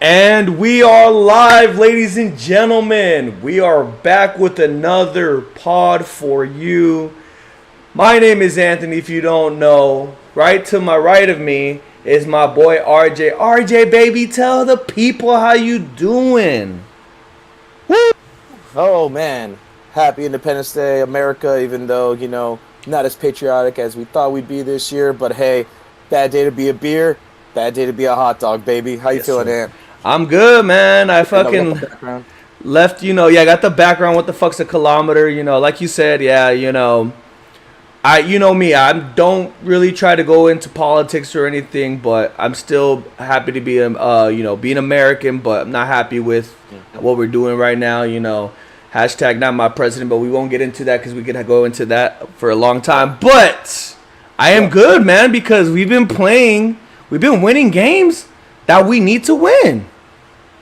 And we are live, ladies and gentlemen. We are back with another pod for you. My name is Anthony, if you don't know. Right to my right of me is my boy RJ. RJ, baby, tell the people how you doing. Woo! Oh, man. Happy Independence Day, America, even though, not as patriotic as we thought we'd be this year. But hey, bad day to be a beer, bad day to be a hot dog, baby. How you feeling, Sir. Ant? I'm good, man. I We got fucking the background. left, I got the background. What the fuck's a kilometer? Like you said, yeah, you know me. I don't really try to go into politics or anything, but I'm still happy to be, be an American. But I'm not happy with what we're doing right now. Hashtag not my president, but we won't get into that because we could go into that for a long time. But I am good, man, because we've been winning games that we need to win.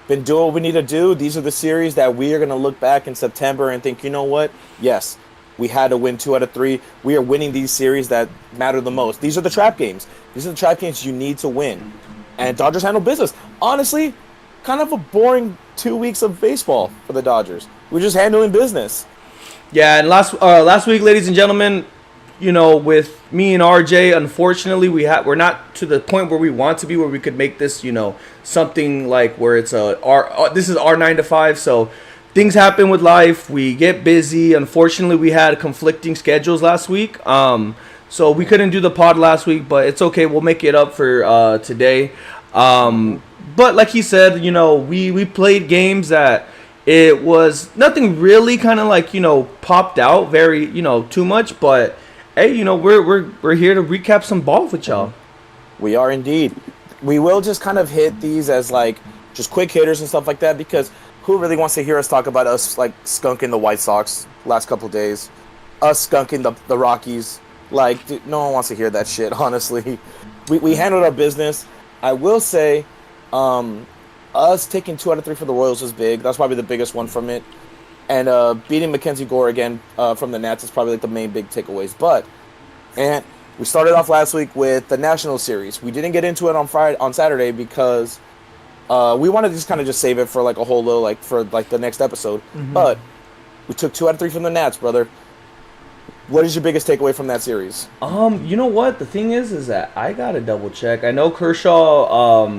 Been doing what we need to do. These are the series that we are going to look back in September and think, you know what? Yes, we had to win 2 out of 3. We are winning these series that matter the most. These are the trap games. These are the trap games you need to win. And Dodgers handle business. Honestly, kind of a boring 2 weeks of baseball for the Dodgers. We're just handling business. Yeah, and last week, ladies and gentlemen, with me and RJ, unfortunately, we're not to the point where we want to be, where we could make this, something like where it's this is our 9 to 5. So things happen with life. We get busy. Unfortunately, we had conflicting schedules last week. So we couldn't do the pod last week, but it's okay. We'll make it up for today. But like he said, we played games that it was nothing really kind of like, popped out very, too much, but hey, we're here to recap some ball with y'all. We are indeed. We will just kind of hit these as like just quick hitters and stuff like that, because who really wants to hear us talk about us like skunking the White Sox last couple of days, us skunking the Rockies? Like, dude, no one wants to hear that shit. Honestly, we handled our business. I will say, us taking 2 out of 3 for the Royals was big. That's probably the biggest one from it. And beating Mackenzie Gore again from the Nats is probably like the main big takeaways. But and we started off last week with the National Series. We didn't get into it on Saturday because we wanted to just kind of just save it for like a whole little for the next episode. Mm-hmm. But we took 2 out of 3 from the Nats, brother. What is your biggest takeaway from that series? You know what? The thing is that I gotta double check. I know Kershaw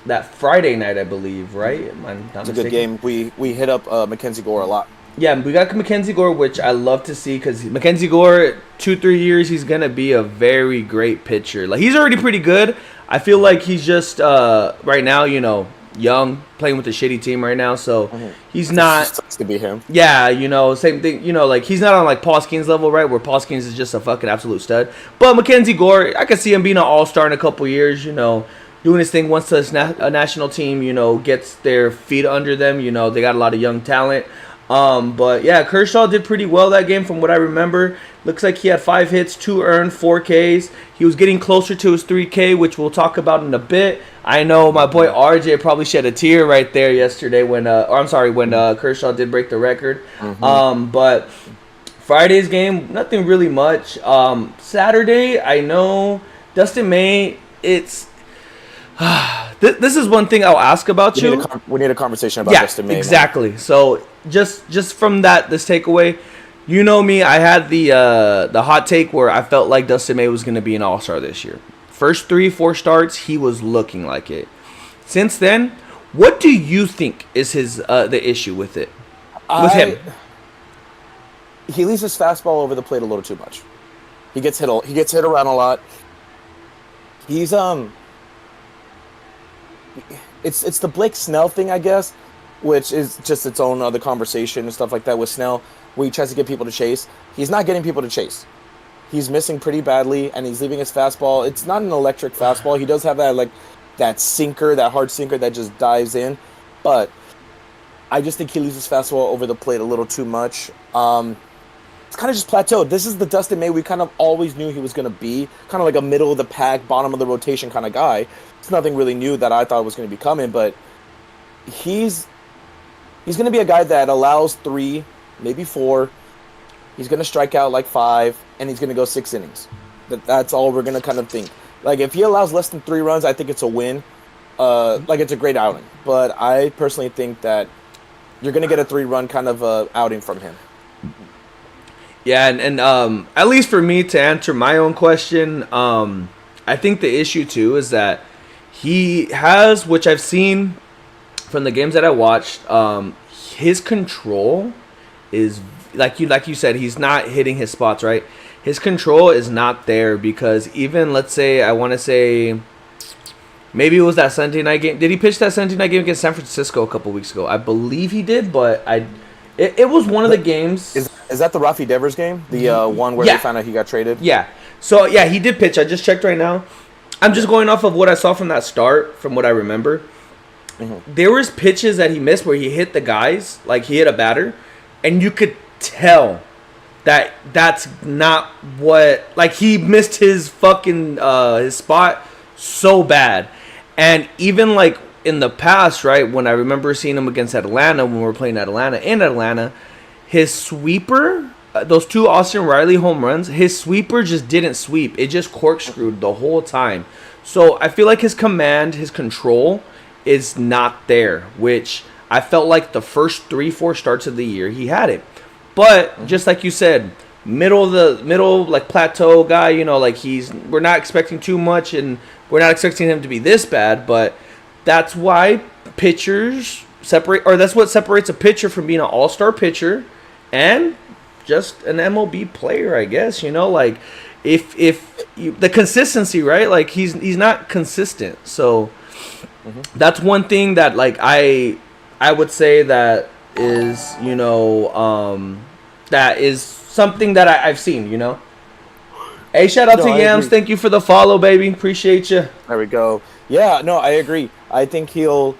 that Friday night, I believe, right? It's a good game. We hit up Mackenzie Gore a lot. Yeah, we got Mackenzie Gore, which I love to see, because Mackenzie Gore, 2-3 years, he's going to be a very great pitcher. Like, he's already pretty good. I feel like he's just, right now, young, playing with a shitty team right now, so he's not... It sucks to be him. Yeah, same thing, like, he's not on, like, Paul Skeens level, right, where Paul Skeens is just a fucking absolute stud. But Mackenzie Gore, I could see him being an all-star in a couple years, doing his thing once a national team, gets their feet under them. They got a lot of young talent. But yeah, Kershaw did pretty well that game from what I remember. Looks like he had 5 hits, 2 earned, 4 Ks. He was getting closer to his 3K, which we'll talk about in a bit. I know my boy RJ probably shed a tear right there yesterday when Kershaw did break the record. Mm-hmm. But Friday's game, nothing really much. Saturday, I know Dustin May, it's... this is one thing I'll ask about you. We need a conversation about Dustin May. Exactly. Man. So just from this takeaway, me, I had the hot take where I felt like Dustin May was going to be an all-star this year. First 3-4 starts, he was looking like it. Since then, what do you think is his the issue with it? With him? He leaves his fastball over the plate a little too much. He gets hit around a lot. He's It's the Blake Snell thing, I guess, which is just its own other conversation and stuff like that with Snell, where he tries to get people to chase. He's not getting people to chase. He's missing pretty badly, and he's leaving his fastball. It's not an electric fastball. He does have that sinker, that hard sinker that just dives in. But I just think he leaves his fastball over the plate a little too much. It's kind of just plateaued. This is the Dustin May we kind of always knew he was going to be. Kind of like a middle of the pack, bottom of the rotation kind of guy. It's nothing really new that I thought was going to be coming, but he's going to be a guy that allows 3, maybe 4. He's going to strike out like 5, and he's going to go 6 innings. That's all we're going to kind of think. Like, if he allows less than 3 runs, I think it's a win. like it's a great outing. But I personally think that you're gonna get a 3-run kind of outing from him. Yeah, and at least for me to answer my own question, I think the issue too is that he has, which I've seen from the games that I watched, his control is like you said, he's not hitting his spots right. His control is not there because even let's say I want to say maybe it was that Sunday night game. Did he pitch that Sunday night game against San Francisco a couple weeks ago? I believe he did, but it was one of the games. Is that the Rafi Devers game? The one where they found out he got traded? Yeah. So yeah, he did pitch. I just checked right now. I'm just going off of what I saw from that start, from what I remember. Mm-hmm. There was pitches that he missed where he hit the guys, like he hit a batter, and you could tell that that's not what, like he missed his fucking his spot so bad. And even like in the past, right, when I remember seeing him against Atlanta when we were playing in Atlanta, his sweeper, those 2 Austin Riley home runs, his sweeper just didn't sweep. It just corkscrewed the whole time. So I feel like his command, his control is not there, which I felt like the first 3-4 starts of the year he had it. But just like you said, middle like plateau guy, you know, like we're not expecting too much and we're not expecting him to be this bad, but that's why pitchers separate, or that's what separates a pitcher from being an all-star pitcher and just an MLB player, I guess, you know, like if the consistency, right? Like he's not consistent. So that's one thing that like I would say that is, you know, that is something that I've seen, you know. Hey, shout out to Yams. Thank you for the follow, baby. Appreciate you. There we go. Yeah, no, I agree. I think he'll,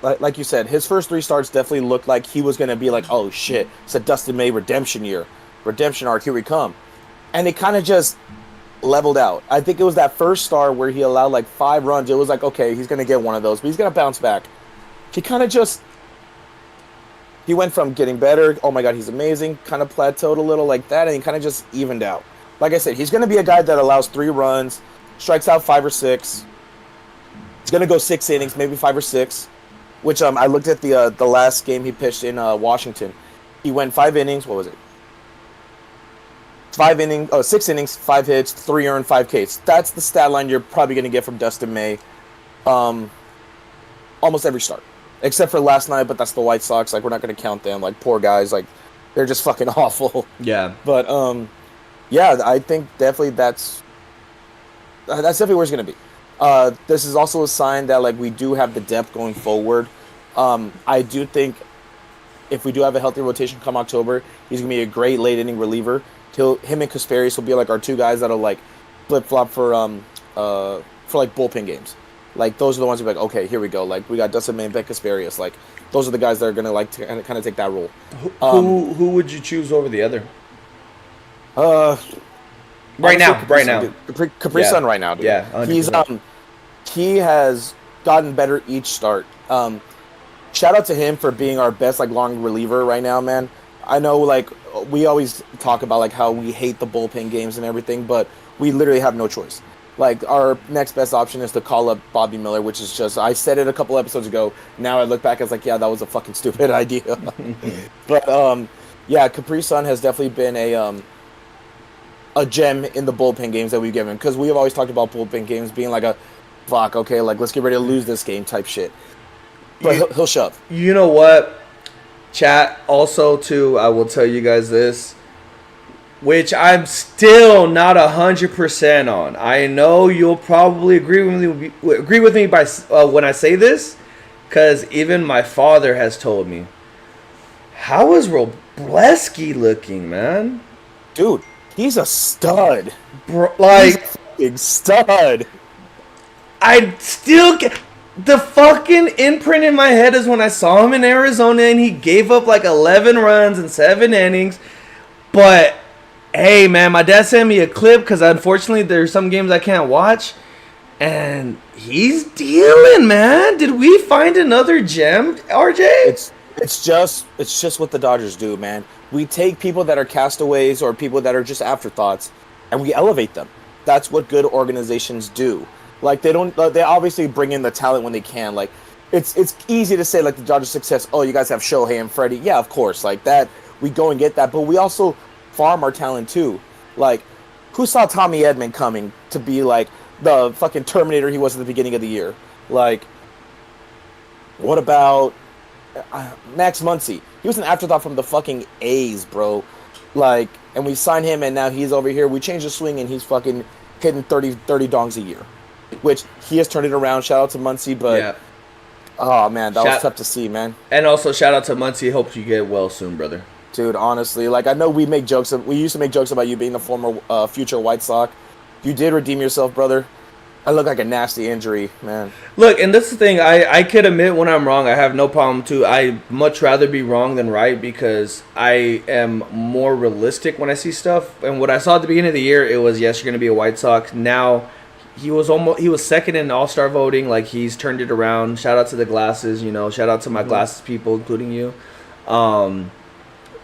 like you said, his first 3 starts definitely looked like he was going to be like, oh shit, it's a Dustin May redemption year. Redemption arc, here we come. And it kind of just leveled out. I think it was that first start where he allowed like 5 runs. It was like, okay, he's going to get one of those, but he's going to bounce back. He kind of just, he went from getting better, oh my god, he's amazing, kind of plateaued a little like that, and he kind of just evened out. Like I said, he's going to be a guy that allows 3 runs, strikes out 5 or 6. He's going to go 6 innings, maybe 5 or 6, which I looked at the last game he pitched in Washington. He went 5 innings, what was it? 6 innings, 5 hits, 3 earned, 5 Ks. That's the stat line you're probably going to get from Dustin May almost every start. Except for last night, but that's the White Sox. Like, we're not going to count them. Like, poor guys. Like, they're just fucking awful. Yeah. But, yeah, I think definitely that's definitely where it's going to be. This is also a sign that, like, we do have the depth going forward. I do think if we do have a healthy rotation come October, he's going to be a great late-inning reliever. Him and Kasperius will be, like, our 2 guys that'll, like, flip-flop for like, bullpen games. Like, those are the ones who are like, okay, here we go. Like, we got Dustin May and Ben Kasperius. Like, those are the guys that are going to, like, to kind of take that role. Who would you choose over the other? Right now. Capri Yeah. Sun right now, dude. Yeah, 100%. He has gotten better each start. Shout out to him for being our best, like, long reliever right now, man. I know, like, we always talk about, like, how we hate the bullpen games and everything, but we literally have no choice. Like, our next best option is to call up Bobby Miller, which is just, I said it a couple episodes ago. Now I look back, I was like, yeah, that was a fucking stupid idea. But, yeah, Capri Sun has definitely been a gem in the bullpen games that we've given. Because we have always talked about bullpen games being like a, fuck, okay, like, let's get ready to lose this game type shit. But he'll shove. You know what? Chat, also, too, I will tell you guys this, which I'm still not 100% on. I know you'll probably agree with me by when I say this, because even my father has told me. How is Robleski looking, man? Dude, he's a stud. Bro, like, he's a fucking stud. I still get the fucking imprint in my head is when I saw him in Arizona and he gave up like 11 runs in 7 innings, but. Hey, man, my dad sent me a clip because, unfortunately, there's some games I can't watch. And he's dealing, man. Did we find another gem, RJ? It's just what the Dodgers do, man. We take people that are castaways or people that are just afterthoughts, and we elevate them. That's what good organizations do. Like they don't. They obviously bring in the talent when they can. Like it's easy to say like the Dodgers' success. Oh, you guys have Shohei and Freddie. Yeah, of course. Like that, we go and get that. But we also farm our talent too. Like who saw Tommy Edman coming to be like the fucking Terminator he was at the beginning of the year? Like what about Max Muncy? He was an afterthought from the fucking A's, bro. Like, and we signed him, and now he's over here. We changed the swing, and he's fucking hitting 30 dongs a year, which he has turned it around. Shout out to Muncy, but Yeah. oh man, that was tough to see, man. And also shout out to Muncie. Hope you get well soon, brother. Dude, honestly, like I know we make jokes. We used to make jokes about you being a former future White Sox. You did redeem yourself, brother. I look like a nasty injury, man. Look, and this is the thing. I could admit when I'm wrong. I have no problem to. I much rather be wrong than right because I am more realistic when I see stuff. And what I saw at the beginning of the year, it was yes, you're gonna be a White Sox. Now he was second in All-Star voting. Like he's turned it around. Shout out to the glasses. Shout out to my glasses people, including you. And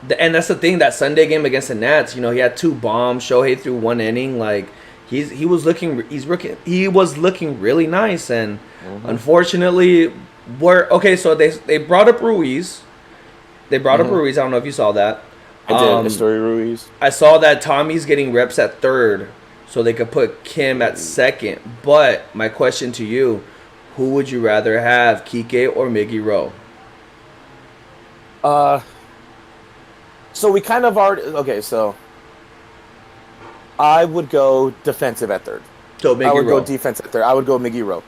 that's the thing. That Sunday game against the Nats, he had 2 bombs. Shohei threw 1 inning. Like. He was looking really nice, and unfortunately, so they brought up Ruiz. They brought up Ruiz. I don't know if you saw that. I did. Story Ruiz. I saw that Tommy's getting reps at third, so they could put Kim at second. But my question to you: who would you rather have, Kike or Miggy Rowe? So we kind of already so. I would go defensive at third. So Miggy I would Rowe. go defense at third. I would go Miggy Rowe.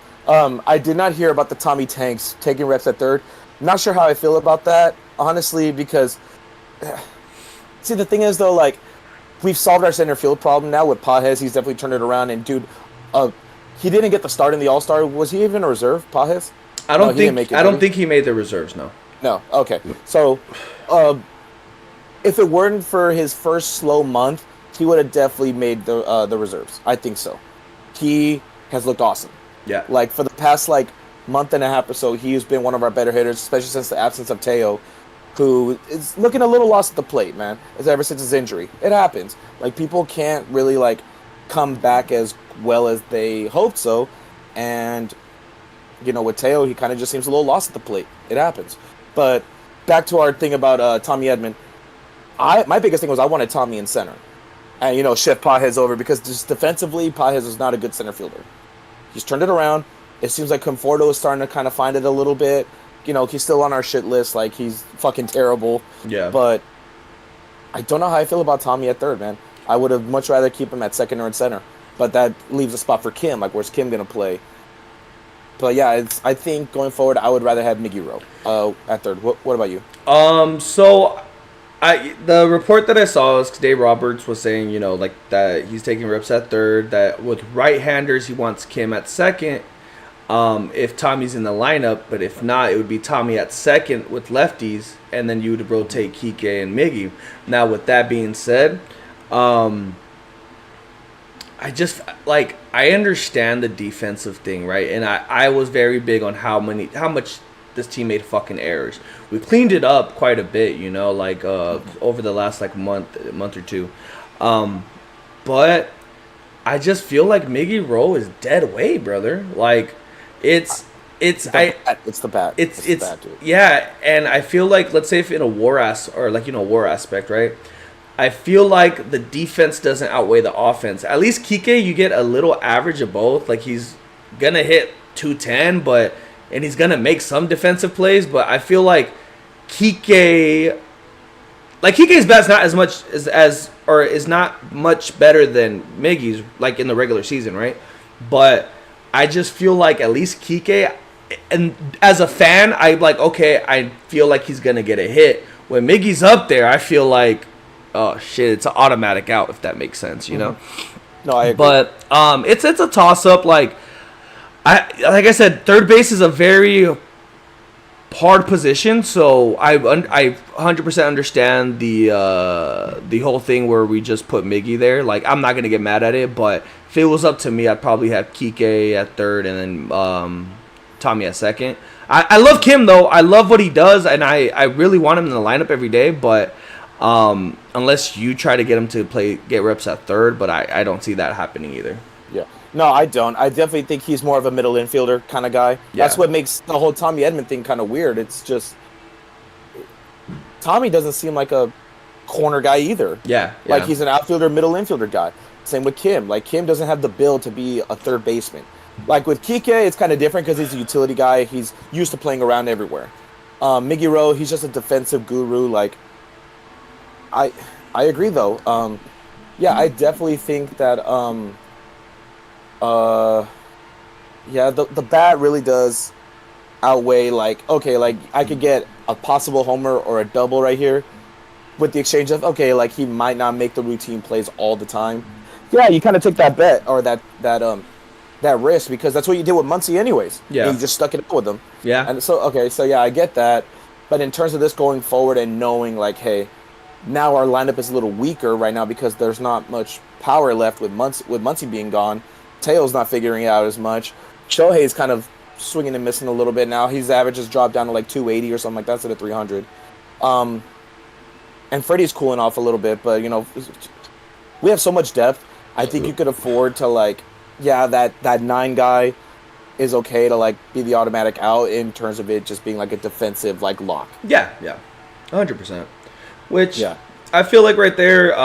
I did not hear about the Tommy Tanks taking reps at third. Not sure how I feel about that, honestly, because see the thing is though, like we've solved our center field problem now with Pajes. He's definitely turned it around, and dude, he didn't get the start in the All-Star. Was he even a reserve, Pajes? I don't think he made the reserves. No. No. Okay. So, if it weren't for his first slow month, he would have definitely made the reserves. I think so. He has looked awesome. Yeah. Like for the past month and a half or so, he's been one of our better hitters, especially since the absence of Teo, who is looking a little lost at the plate, man. Ever since his injury, it happens. Like people can't really come back as well as they hoped so, and with Teo, he kind of just seems a little lost at the plate. It happens. But back to our thing about Tommy Edman. My biggest thing was I wanted Tommy in center. And, shift Pajes over because just defensively, Pajes is not a good center fielder. He's turned it around. It seems like Conforto is starting to kind of find it a little bit. He's still on our shit list. Like, he's fucking terrible. Yeah. But I don't know how I feel about Tommy at third, man. I would have much rather keep him at second or in center. But that leaves a spot for Kim. Like, where's Kim going to play? But, yeah, I think going forward, I would rather have Miggy Rowe at third. What about you? So... the report that I saw was Dave Roberts was saying, that he's taking reps at third, that with right-handers, he wants Kim at second if Tommy's in the lineup, but if not, it would be Tommy at second with lefties, and then you would rotate Kike and Miggy. Now, with that being said, I understand the defensive thing, right? And I was very big on how much this team made fucking errors. We cleaned it up quite a bit, over the last month or two. But I just feel like Miggy Rowe is dead weight, brother. Like it's the bat. It's the bat, dude. Yeah, and I feel like, let's say if in a war aspect, right? I feel like the defense doesn't outweigh the offense. At least Kike, you get a little average of both. Like he's gonna hit 210, and he's gonna make some defensive plays, but I feel like Kike's bat's not as much is not much better than Miggy's, like in the regular season, right? But I just feel like at least Kike, and as a fan, I feel like he's gonna get a hit. When Miggy's up there, I feel like, oh shit, it's an automatic out, if that makes sense, No, I agree. But it's a toss up. Like I said, third base is a very hard position, so I 100% understand the whole thing where we just put Miggy there. Like, I'm not gonna get mad at it, but if it was up to me, I'd probably have Kike at third and then Tommy at second. I love Kim though. I love what he does, and I really want him in the lineup every day. But unless you try to get him to get reps at third, but I don't see that happening either. Yeah. No, I don't. I definitely think he's more of a middle infielder kind of guy. Yeah. That's what makes the whole Tommy Edman thing kind of weird. It's just Tommy doesn't seem like a corner guy either. Yeah. Like he's an outfielder, middle infielder guy. Same with Kim. Like Kim doesn't have the build to be a third baseman. Like with Kike, it's kind of different because he's a utility guy. He's used to playing around everywhere. Miggy Rowe, he's just a defensive guru. Like I agree though. Yeah, I definitely think that yeah, the bat really does outweigh, like, okay, like I could get a possible homer or a double right here with the exchange of, okay, like he might not make the routine plays all the time. Yeah, you kind of take that bet or that risk because that's what you did with Muncy anyways. Yeah. You just stuck it up with them. Yeah. And so, okay, so yeah, I get that. But in terms of this going forward and knowing, like, hey, now our lineup is a little weaker right now because there's not much power left with Muncy being gone. Teo's not figuring it out as much. Shohei's kind of swinging and missing a little bit now. His average has dropped down to like 280 or something like that instead of 300. And Freddie's cooling off a little bit, but, you know, we have so much depth. I think you could afford to, like, yeah, that 9 guy is okay to, like, be the automatic out in terms of it just being, like, a defensive, like, lock. Yeah. 100%. Which I feel like right there,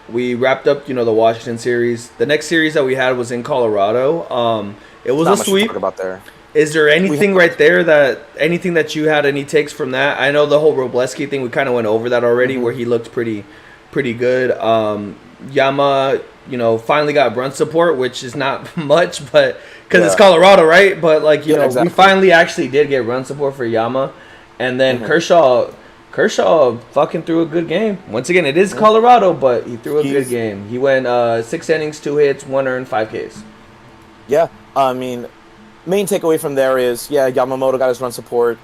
we wrapped up, you know, the Washington series. The next series that we had was in Colorado. It was a sweep. Talk about there. Is there anything right there anything that you had any takes from that? I know the whole Robleski thing, we kind of went over that already, where he looked pretty good. Yama, you know, finally got run support, which is not much, but because it's Colorado, right? But like, you know, exactly. We finally actually did get run support for Yama, and then Kershaw fucking threw a good game. Once again, it is Colorado, but he threw a good game. He went 6 innings, 2 hits, 1 earned, 5 Ks. Yeah, I mean, main takeaway from there is, Yamamoto got his run support.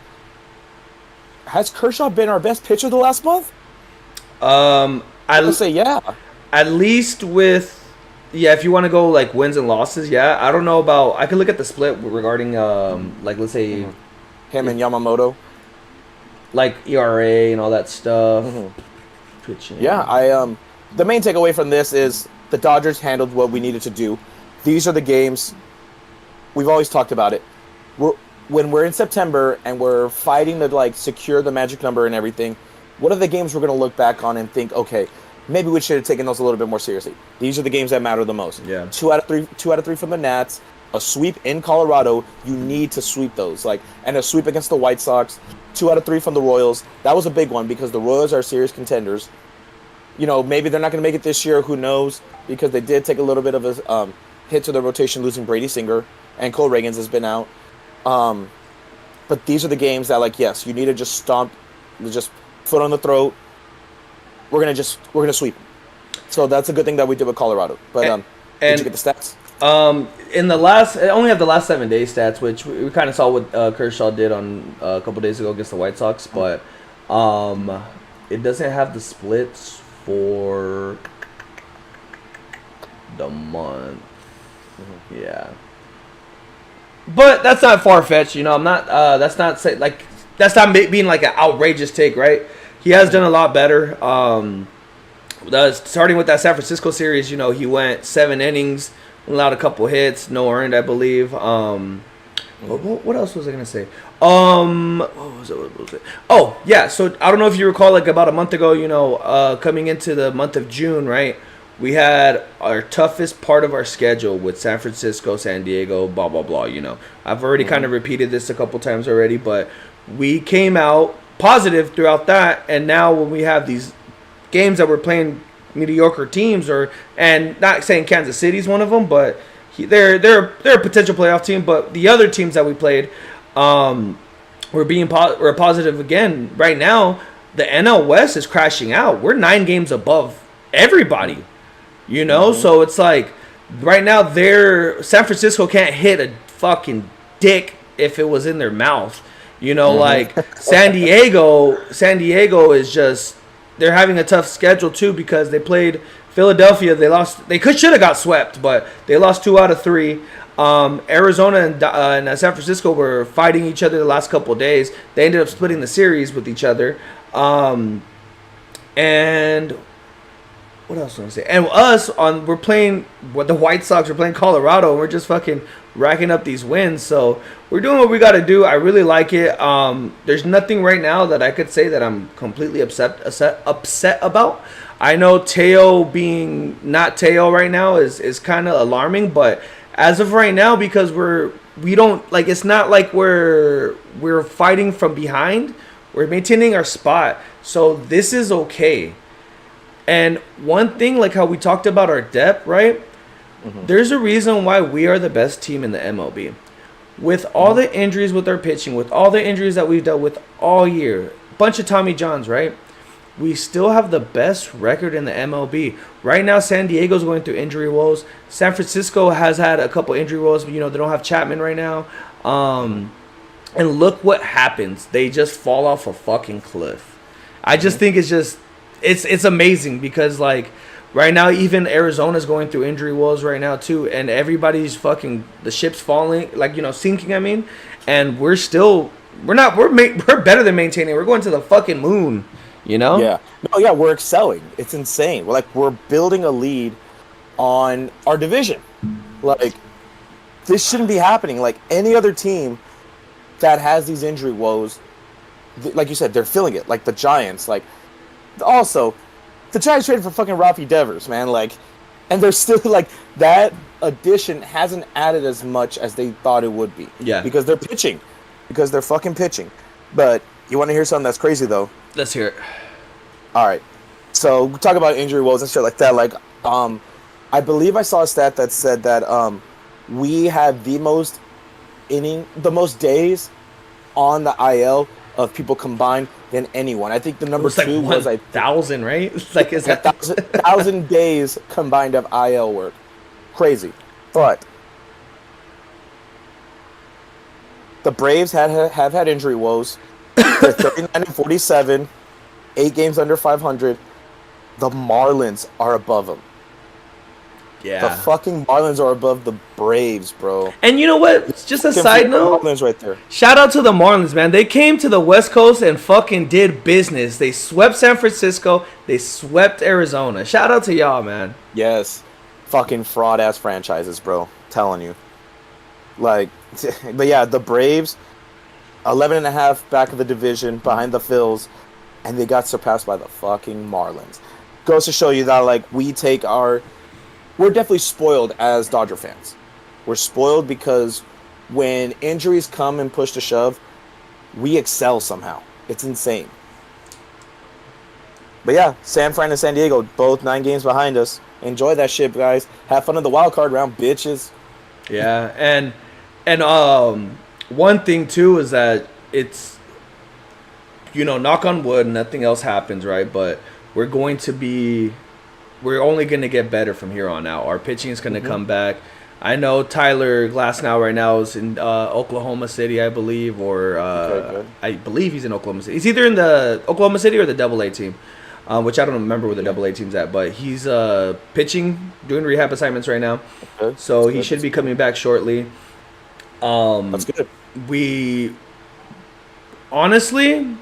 Has Kershaw been our best pitcher the last month? I would say At least with, if you want to go like wins and losses, I don't know about. I could look at the split regarding, like let's say, him and Yamamoto, like ERA and all that stuff. Pitching. Yeah, the main takeaway from this is the Dodgers handled what we needed to do. These are the games. We've always talked about it. When we're in September and we're fighting to like secure the magic number and everything, what are the games we're going to look back on and think, okay, maybe we should have taken those a little bit more seriously. These are the games that matter the most. Yeah. 2 out of 3 from the Nats, a sweep in Colorado. You need to sweep those, and a sweep against the White Sox. 2 out of 3 from the Royals. That was a big one because the Royals are serious contenders. You know, maybe they're not going to make it this year. Who knows? Because they did take a little bit of a hit to the rotation, losing Brady Singer, and Cole Reagans has been out. But these are the games that, yes, you need to just stomp, just foot on the throat. We're gonna sweep. So that's a good thing that we did with Colorado. But did you get the stats? In the last, I only have the last 7 day stats, which we kind of saw what Kershaw did on a couple days ago against the White Sox, but it doesn't have the splits for the month. Yeah. But that's not far fetched, you know. I'm not. That's not being like an outrageous take, right? He has done a lot better. Starting with that San Francisco series, you know, he went 7 innings, allowed a couple hits, no earned, I believe. What else was I gonna say? What was it? Oh yeah. So I don't know if you recall, like about a month ago, you know, coming into the month of June, right? We had our toughest part of our schedule with San Francisco, San Diego, blah, blah, blah, you know. I've already kind of repeated this a couple times already, but we came out positive throughout that, and now when we have these games that we're playing mediocre teams, and not saying Kansas City's one of them, but they're a potential playoff team, but the other teams that we played, we're positive again. Right now, the NL West is crashing out. We're 9 games above everybody. You know, so it's like right now San Francisco can't hit a fucking dick if it was in their mouth. You know, like San Diego is just, they're having a tough schedule too because they played Philadelphia. They should have got swept, but they lost 2 out of 3. Arizona and San Francisco were fighting each other the last couple of days. They ended up splitting the series with each other. And what else was I gonna say? And we're playing what the White Sox. We're playing Colorado. And we're just fucking racking up these wins. So we're doing what we got to do. I really like it. There's nothing right now that I could say that I'm completely upset about. I know Teo being not Teo right now is kind of alarming, but as of right now, because we don't like, it's not like we're fighting from behind. We're maintaining our spot, so this is okay. And one thing, like how we talked about our depth, right? Mm-hmm. There's a reason why we are the best team in the MLB. With all the injuries with our pitching, with all the injuries that we've dealt with all year, bunch of Tommy Johns, right? We still have the best record in the MLB. Right now, San Diego's going through injury woes. San Francisco has had a couple injury woes, but, they don't have Chapman right now. And look what happens. They just fall off a fucking cliff. I just think it's amazing because, like, right now, even Arizona's going through injury woes right now, too. And everybody's the ship's falling, like, sinking, I mean. And we're better than maintaining. We're going to the fucking moon. Yeah. No, yeah, we're excelling. It's insane. We're building a lead on our division. Like, this shouldn't be happening. Like, any other team that has these injury woes, like you said, they're feeling it. Like, the Giants. Like, also, the Giants traded for fucking Rafi Devers, man. Like, and they're still, like, that addition hasn't added as much as they thought it would be. Yeah. Because they're pitching. Because they're fucking pitching. But you want to hear something that's crazy, though? Let's hear it. All right. So we talk about injury woes and shit like that. Like, I believe I saw a stat that said that we had the most days on the IL of people combined than anyone. I think the number two was like 1,000, right? Like, is that 1,000 days combined of IL work? Crazy. But the Braves have had injury woes. They're 39-47, 8 games under 500. The Marlins are above them. Yeah. The fucking Marlins are above the Braves, bro. And you know what? Just a side note. Marlins right there. Shout out to the Marlins, man. They came to the West Coast and fucking did business. They swept San Francisco. They swept Arizona. Shout out to y'all, man. Yes. Fucking fraud-ass franchises, bro. Telling you. Like, but yeah, the Braves, 11.5 back of the division, behind the Phils, and they got surpassed by the fucking Marlins. Goes to show you that, like, we're definitely spoiled as Dodger fans. We're spoiled because when injuries come and push to shove, we excel somehow. It's insane. But yeah, San Fran and San Diego, both 9 games behind us. Enjoy that shit, guys. Have fun in the wild card round, bitches. Yeah, and one thing too is that it's, knock on wood, nothing else happens, right? But we're only going to get better from here on out. Our pitching is going to come back. I know Tyler Glasnow right now is in Oklahoma City, I believe, or I believe he's in Oklahoma City. He's either in the Oklahoma City or the AA team, which I don't remember where the AA team's at. But he's pitching, doing rehab assignments right now. Okay. So he should be coming back shortly. That's good. We honestly,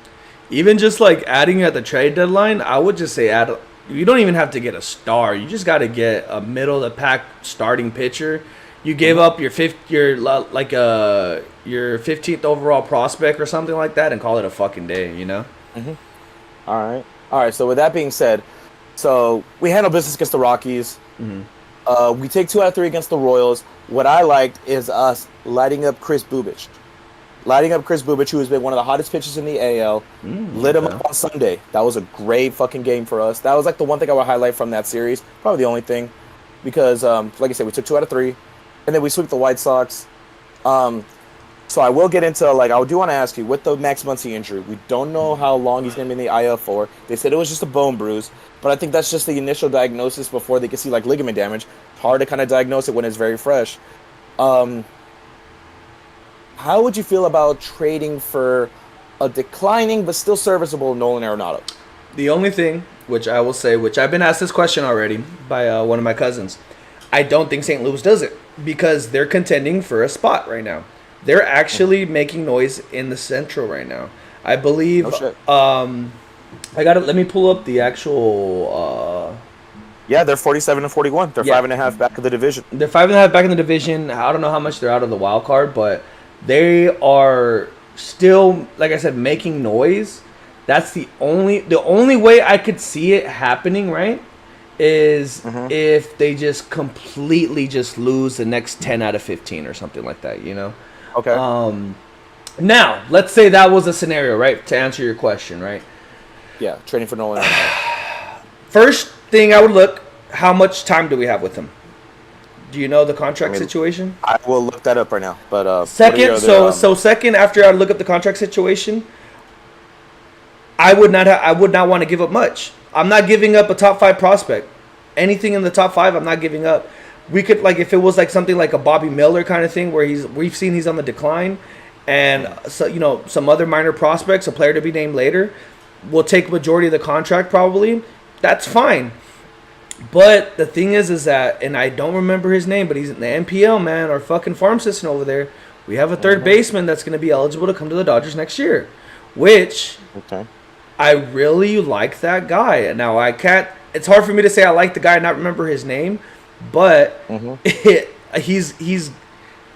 even just like adding at the trade deadline, I would just say add. You don't even have to get a star. You just got to get a middle of the pack starting pitcher. You give up your 15th overall prospect or something like that, and call it a fucking day. Mm-hmm. All right. So with that being said, so we handle business against the Rockies. Mm-hmm. We take 2 out of 3 against the Royals. What I liked is us lighting up Chris Bubich, who has been one of the hottest pitchers in the AL. Lit him up on Sunday. That was a great fucking game for us. That was like the one thing I would highlight from that series. Probably the only thing. Because, like I said, we took 2 out of 3. And then we swept the White Sox. So I will get into, like, I do want to ask you, with the Max Muncy injury, we don't know how long he's going to be in the IL for. They said it was just a bone bruise. But I think that's just the initial diagnosis before they can see, like, ligament damage. It's hard to kind of diagnose it when it's very fresh. How would you feel about trading for a declining but still serviceable Nolan Arenado? The only thing, which I will say, which I've been asked this question already by one of my cousins, I don't think St. Louis does it because they're contending for a spot right now. They're actually making noise in the Central right now. I believe. Oh, shit. Let me pull up the actual Yeah, they're 47 and 41. They're Yeah. 5.5 back of the division. They're 5.5 back in the division. I don't know how much they're out of the wild card, but they are still, like I said, making noise. That's the only way I could see it happening, right? Is if they just completely just lose the next 10 out of 15 or something like that, you know? Okay. Now, let's say that was a scenario, right? To answer your question, right? Yeah, trading for Nolan. First thing I would look, how much time do we have with him? Do you know the contract situation? I will look that up right now. But second, second after I look up the contract situation, I would not want to give up much. I'm not giving up a top 5 prospect. Anything in the top 5, I'm not giving up. We could, like, if it was like something like a Bobby Miller kind of thing, where we've seen he's on the decline, and so, you know, some other minor prospects, a player to be named later, will take majority of the contract probably. That's fine. But the thing is that, and I don't remember his name, but he's in the NPL, man, our fucking farm system over there. We have a third baseman that's going to be eligible to come to the Dodgers next year, which I really like that guy. Now, I can't, it's hard for me to say I like the guy and not remember his name, but he's,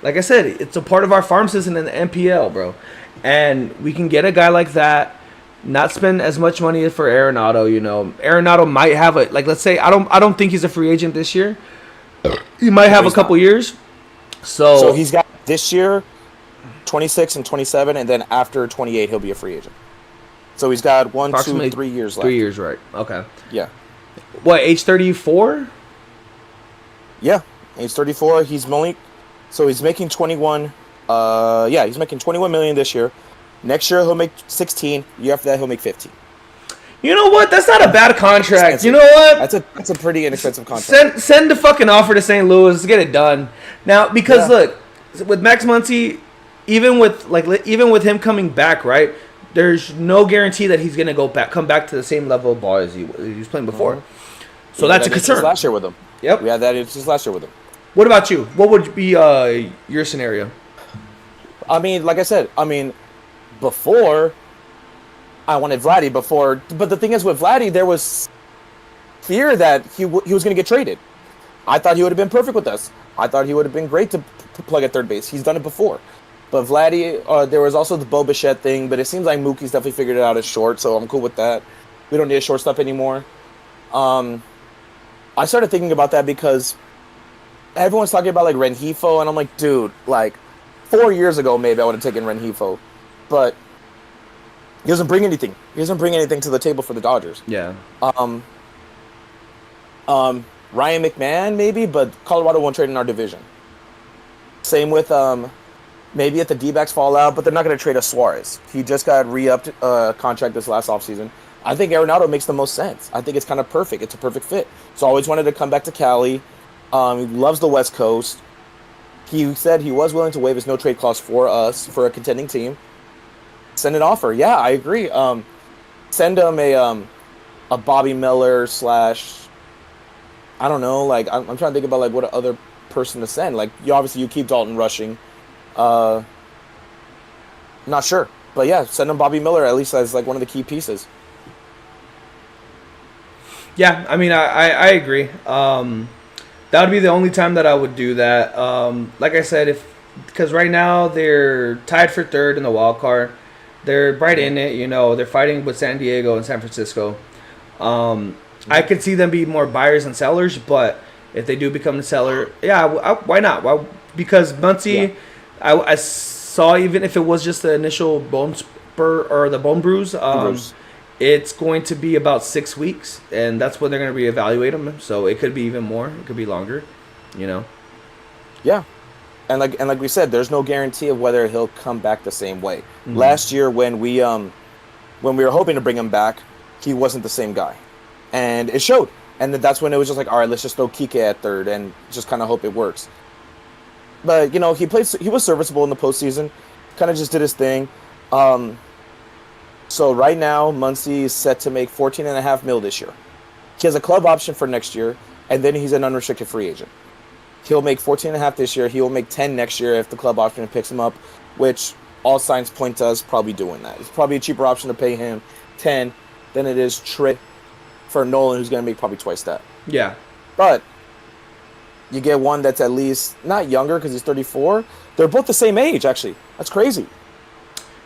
like I said, it's a part of our farm system in the NPL, bro. And we can get a guy like that, not spend as much money for Arenado, you know. Arenado might have a, like, let's say, I don't think he's a free agent this year. He might have a couple years. So he's got this year, 26 and 27, and then after 28 he'll be a free agent. So he's got 1, 2, 3 years left. 3 years, right? Okay. Yeah. What, age 34? Yeah, age 34. He's making 21. He's making 21 million this year. Next year he'll make 16. Year after that he'll make 15. You know what? That's not a bad contract. You know what? That's a pretty inexpensive contract. Send the fucking offer to St. Louis. Let's get it done. Now, because look, with Max Muncy, even with him coming back, right? There's no guarantee that he's gonna come back to the same level of ball as he was playing before. So that's a concern. Last year with him. Yep. We had that just last year with him. What about you? What would be your scenario? I mean, like I said, before I wanted Vladdy but the thing is with Vladdy, there was fear that he was going to get traded. I thought he would have been perfect with us. I thought he would have been great to plug at third base. He's done it before. But Vladdy, there was also the Bo Bichette thing, but it seems like Mookie's definitely figured it out as short, so I'm cool with that. We don't need a shortstop anymore. I started thinking about that because everyone's talking about, like, Rengifo, and I'm like, dude, like, 4 years ago maybe I would have taken Rengifo. But he doesn't bring anything. He doesn't bring anything to the table for the Dodgers. Yeah. Ryan McMahon maybe, but Colorado won't trade in our division. Same with maybe if the D-backs fall out, but they're not going to trade us Suarez. He just got re-upped contract this last offseason. I think Arenado makes the most sense. I think it's kind of perfect. It's a perfect fit. So I always wanted to come back to Cali. He loves the West Coast. He said he was willing to waive his no-trade clause for us, for a contending team. Send an offer. Yeah, I agree. Send him a Bobby Miller / I don't know. Like, I'm trying to think about, like, what other person to send. Like, you keep Dalton Rushing. Not sure, but yeah, send him Bobby Miller at least as, like, one of the key pieces. Yeah, I mean, I agree. That would be the only time that I would do that. Like I said, because right now they're tied for third in the wild card. They're right in it, you know. They're fighting with San Diego and San Francisco. I could see them be more buyers than sellers, but if they do become the seller, yeah, why not? Why? Because Muncy, I saw, even if it was just the initial bone spur or the bone bruise, it's going to be about 6 weeks, and that's when they're going to reevaluate him. So it could be even more. It could be longer, you know. Yeah. And like we said, there's no guarantee of whether he'll come back the same way. Mm-hmm. Last year, when we were hoping to bring him back, he wasn't the same guy, and it showed. And that's when it was just like, all right, let's just throw Kike at third and just kind of hope it works. But, you know, he was serviceable in the postseason, kind of just did his thing. So right now, Muncy is set to make $14.5 million this year. He has a club option for next year, and then he's an unrestricted free agent. He'll make $14.5 million this year. He will make $10 million next year if the club option picks him up, which all signs point to us probably doing that. It's probably a cheaper option to pay him $10 million than it is for Nolan, who's going to make probably twice that. Yeah. But you get one that's at least not younger because he's 34. They're both the same age, actually. That's crazy.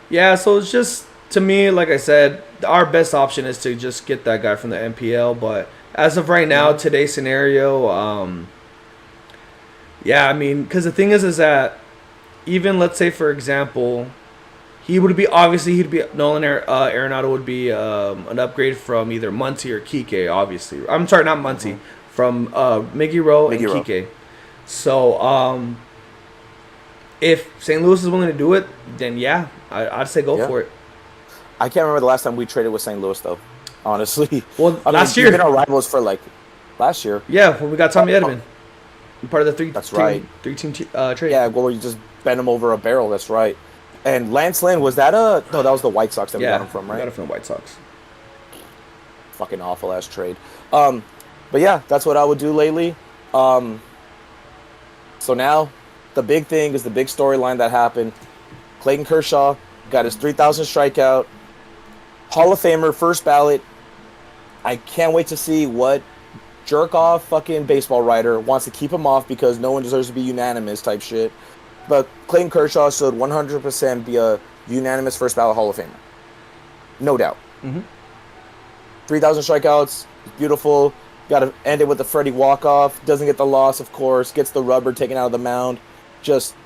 Yeah, so it's just, to me, like I said, our best option is to just get that guy from the NPL. But as of right now, today's scenario, yeah, I mean, because the thing is that even, let's say, for example, Nolan Arenado would be an upgrade from either Muncy or Kike, obviously. I'm sorry, not Muncy, from Miggy Rowe and Kike. So, if St. Louis is willing to do it, then yeah, I'd say go for it. I can't remember the last time we traded with St. Louis, though, honestly. Well, last year. We've been our rivals for, like, last year. Yeah, when we got Tommy Edman. Part of the three-team trade. Yeah, well, you just bent him over a barrel, that's right. And Lance Lynn, no, that was the White Sox that we got him from, right? We got him from the White Sox. Fucking awful-ass trade. But yeah, that's what I would do lately. So now, the big thing is the big storyline that happened. Clayton Kershaw got his 3,000 strikeout. Hall of Famer, first ballot. I can't wait to see what jerk-off fucking baseball writer wants to keep him off because no one deserves to be unanimous type shit. But Clayton Kershaw should 100% be a unanimous first ballot Hall of Famer. No doubt. 3,000 strikeouts. Beautiful. Got to end it with the Freddie walk-off. Doesn't get the loss, of course. Gets the rubber taken out of the mound. Just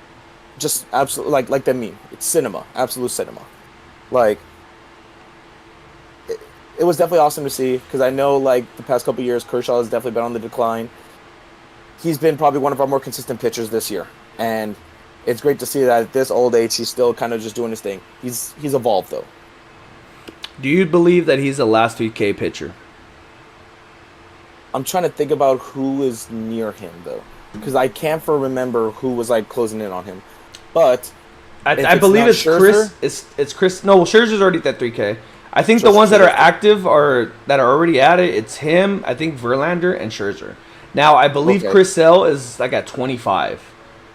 absolutely like the meme. It's cinema. Absolute cinema. Like, it was definitely awesome to see because I know, like, the past couple years, Kershaw has definitely been on the decline. He's been probably one of our more consistent pitchers this year. And it's great to see that at this old age, he's still kind of just doing his thing. He's evolved, though. Do you believe that he's a last 3K pitcher? I'm trying to think about who is near him, though. Because I can't remember who was, like, closing in on him. But I believe it's Scherzer, Chris. It's Chris. No, Scherzer's already at that 3K. I think the ones that are active that are already at it, it's him, I think Verlander, and Scherzer. Now, I believe Chris Sale is, like, at 25.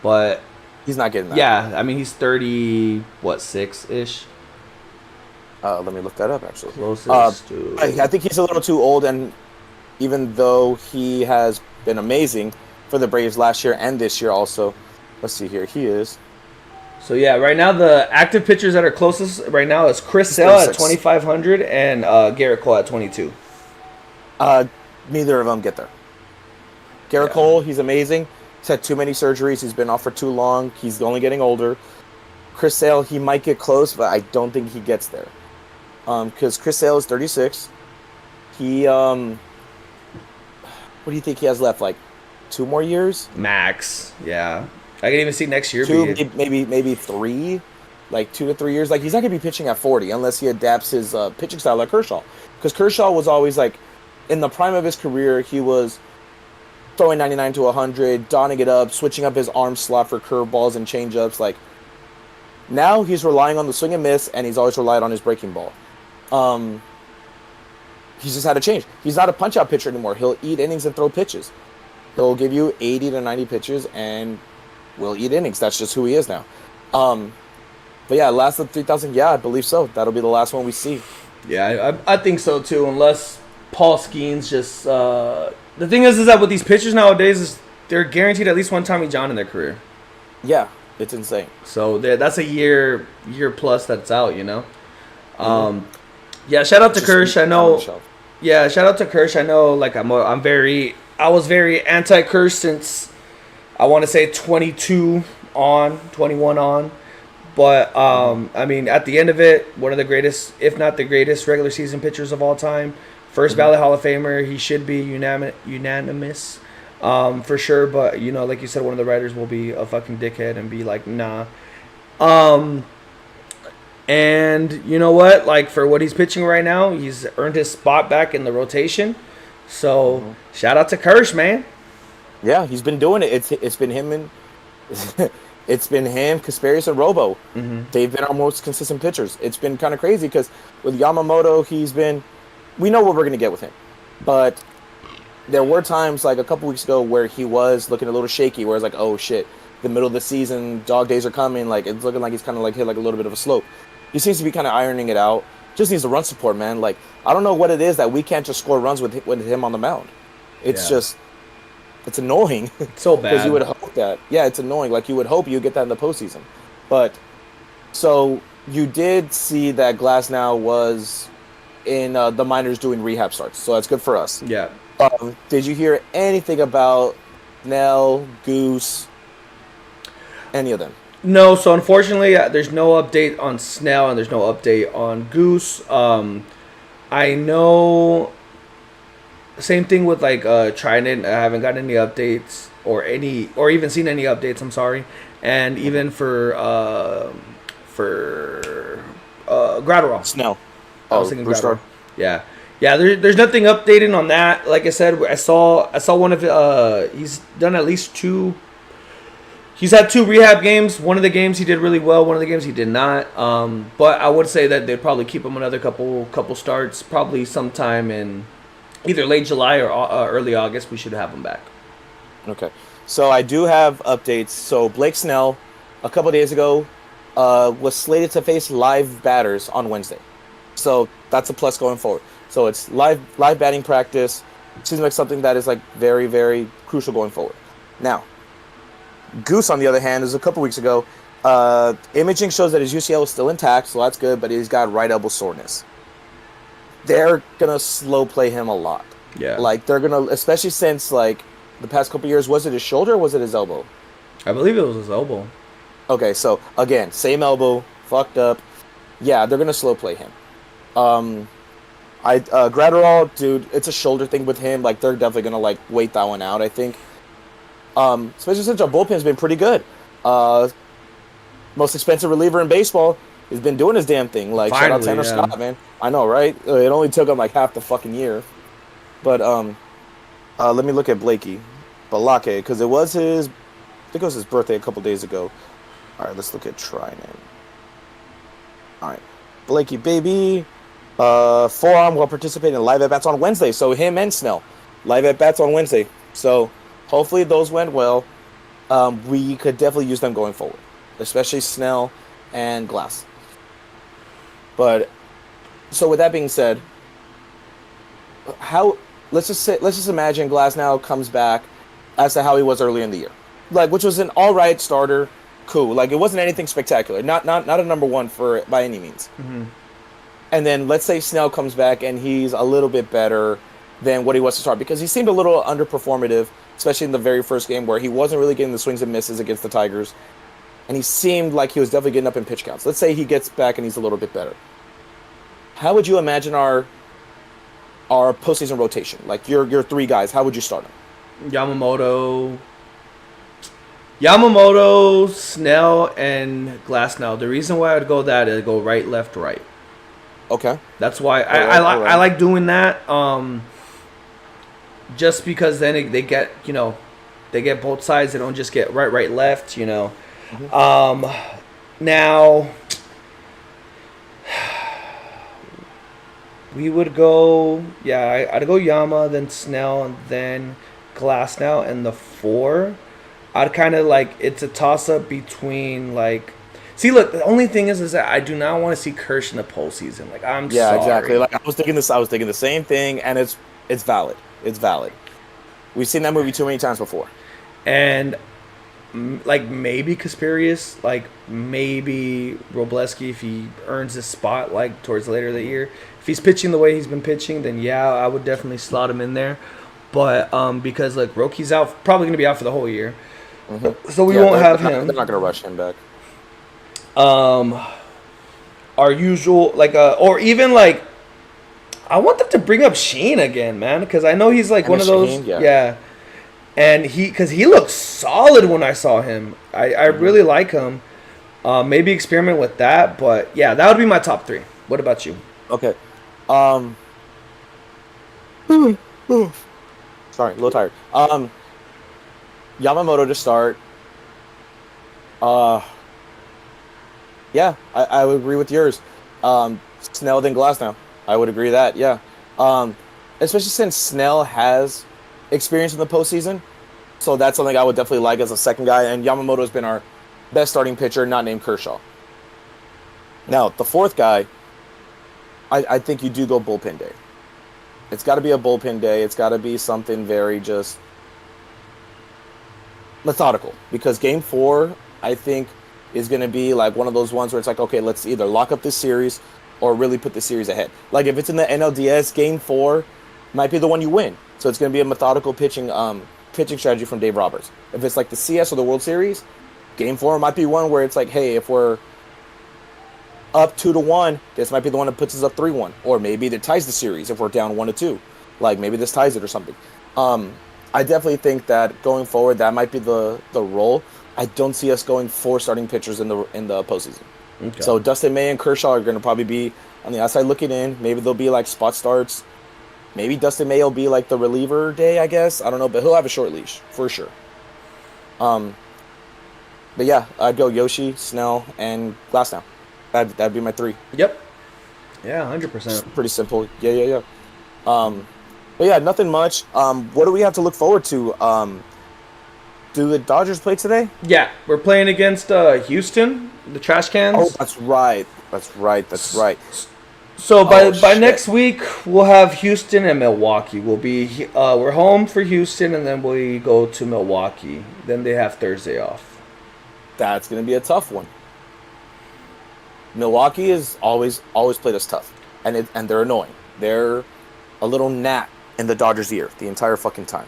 But he's not getting that. Yeah, I mean, he's 6-ish. Let me look that up, actually. Closest to... I think he's a little too old, and even though he has been amazing for the Braves last year and this year also. Let's see here. He is. So, yeah, right now the active pitchers that are closest right now is Chris Sale at 2,500 and Garrett Cole at 22. Neither of them get there. Garrett Cole, he's amazing. He's had too many surgeries. He's been off for too long. He's only getting older. Chris Sale, he might get close, but I don't think he gets there. Because Chris Sale is 36. He, what do you think he has left? Like 2 more years? Max, yeah. I can even see next year. 2, maybe 3. Like 2 to 3 years. Like, he's not going to be pitching at 40 unless he adapts his pitching style like Kershaw. Because Kershaw was always like, in the prime of his career, he was throwing 99 to 100, donning it up, switching up his arm slot for curveballs and changeups. Like, now he's relying on the swing and miss, and he's always relied on his breaking ball. He's just had to change. He's not a punch-out pitcher anymore. He'll eat innings and throw pitches. He'll give you 80 to 90 pitches and will eat innings. That's just who he is now. But yeah, last of 3,000, yeah, I believe so. That'll be the last one we see. Yeah, I think so too, unless Paul Skeens just... the thing is that with these pitchers nowadays, is they're guaranteed at least one Tommy John in their career. Yeah, it's insane. So that's a year plus that's out, you know? Yeah, shout out to Kersh. I know. Yeah, shout out to Kersh. I know. Like I was very anti-Kersh since I want to say 21 on. But I mean, at the end of it, one of the greatest, if not the greatest, regular season pitchers of all time. First ballot Hall of Famer. He should be unanimous, for sure. But you know, like you said, one of the writers will be a fucking dickhead and be like, nah. And you know what? Like, for what he's pitching right now, he's earned his spot back in the rotation. So, shout out to Kersh, man. Yeah, he's been doing it. It's been him and it's been him, Kasparius, and Robo. They've been our most consistent pitchers. It's been kind of crazy because with Yamamoto, we know what we're gonna get with him, but there were times like a couple weeks ago where he was looking a little shaky, where it's like, oh shit, the middle of the season, dog days are coming. Like, it's looking like he's kind of like hit like a little bit of a slope. He seems to be kind of ironing it out. Just needs to run support, man. Like, I don't know what it is that we can't just score runs with him on the mound. It's Yeah. just, it's annoying So because you bad. would hope that, yeah, it's annoying. Like you would hope you get that in the postseason. But so you did see that Glass now was in the minors doing rehab starts, so that's good for us. Yeah. Did you hear anything about Nell, Goose, any of them? No, so unfortunately, there's no update on Snell and there's no update on Goose. I know. Same thing with like Trident. I haven't gotten any updates or even seen any updates. I'm sorry, and even for Gratterall. Snell. I was Oh, thinking Brewstar. Gratterall. Yeah, yeah. There's nothing updated on that. Like I said, I saw one of he's done at least two. He's had two rehab games. One of the games he did really well. One of the games he did not. But I would say that they'd probably keep him another couple starts. Probably sometime in either late July or early August. We should have him back. Okay. So I do have updates. So Blake Snell, a couple days ago, was slated to face live batters on Wednesday. So that's a plus going forward. So it's live batting practice. Seems like something that is like very, very crucial going forward. Now, Goose, on the other hand, is a couple weeks ago. Imaging shows that his UCL is still intact, so that's good, but he's got right elbow soreness. They're gonna slow play him a lot. Yeah. Like they're gonna, especially since like the past couple years, was it his shoulder or was it his elbow? I believe it was his elbow. Okay, so again, same elbow, fucked up. Yeah, they're gonna slow play him. Gratterall, dude, it's a shoulder thing with him. Like they're definitely gonna like wait that one out, I think. Especially since our bullpen's been pretty good. Most expensive reliever in baseball has been doing his damn thing. Like shout out Finally, Tanner yeah. Scott, man. I know, right? It only took him like half the fucking year. But let me look at Balake, because it was his, I think it was his birthday a couple days ago. All right, let's look at Trinan. All right, Blakey baby, forearm will participate in live at bats on Wednesday. So him and Snell, live at bats on Wednesday. So hopefully those went well. We could definitely use them going forward, especially Snell and Glass. But so with that being said, let's just imagine Glass now comes back as to how he was earlier in the year, like which was an all right starter, cool. Like it wasn't anything spectacular, not a number one for by any means. Mm-hmm. And then let's say Snell comes back and he's a little bit better than what he was to start, because he seemed a little underperformative, especially in the very first game where he wasn't really getting the swings and misses against the Tigers, and he seemed like he was definitely getting up in pitch counts. Let's say he gets back and he's a little bit better. How would you imagine our postseason rotation? Like your three guys, how would you start them? Yamamoto, Snell, and Glasnow. The reason why I'd go that is go right, left, right. Okay. That's why All right. I like doing that. Just because then they get they get both sides. They don't just get right, left. Now we would go. Yeah, I'd go Yama, then Snell, and then Glasnow, and the 4. I'd kind of like it's a toss up between like. See, look. The only thing is that I do not want to see Kersh in the postseason. Like I'm sorry. Exactly. Like I was thinking the same thing, and it's valid. It's valid. We've seen that movie too many times before. And like maybe Kasperius, like maybe Robleski if he earns his spot like towards later the year. If he's pitching the way he's been pitching, then yeah, I would definitely slot him in there. But because like Roki's out, probably gonna be out for the whole year, so we won't have him. They're not gonna rush him back. Our usual like or even like I want them to bring up Sheen again, man, because I know he's like one of those Sheen, yeah. And because he looked solid when I saw him. I really like him. Maybe experiment with that, but yeah, that would be my top 3. What about you? Okay. Sorry, a little tired. Yamamoto to start. Yeah, I would agree with yours. Snell then Glasnow. I would agree that, yeah. Especially since Snell has experience in the postseason, so that's something I would definitely like as a second guy. And Yamamoto has been our best starting pitcher, not named Kershaw. Now, the 4th guy, I think you do go bullpen day. It's got to be a bullpen day. It's got to be something very just methodical, because Game 4, I think, is going to be like one of those ones where it's like, okay, let's either lock up this series or really put the series ahead. Like if it's in the NLDS, Game 4 might be the one you win. So it's going to be a methodical pitching strategy from Dave Roberts. If it's like the CS or the World Series, Game 4 might be one where it's like, hey, if we're up 2-1, this might be the one that puts us up 3-1, or maybe that ties the series if we're down 1-2. Like maybe this ties it or something. I definitely think that going forward, that might be the role. I don't see us going 4 starting pitchers in the postseason. Okay. So Dustin May and Kershaw are going to probably be on the outside looking in. Maybe they'll be like spot starts. Maybe Dustin May will be like the reliever day, I guess. I don't know, but he'll have a short leash for sure. But yeah, I'd go Yoshi, Snell, and Glasnow. That'd be my 3. Yep. Yeah, 100%. Pretty simple. Yeah. But yeah, nothing much. What do we have to look forward to? Do the Dodgers play today? Yeah, we're playing against Houston, the Trash Cans. Oh, that's right. So by next week, we'll have Houston and Milwaukee. We're home for Houston, and then we go to Milwaukee. Then they have Thursday off. That's going to be a tough one. Milwaukee has always played us tough, and they're annoying. They're a little gnat in the Dodgers' ear the entire fucking time.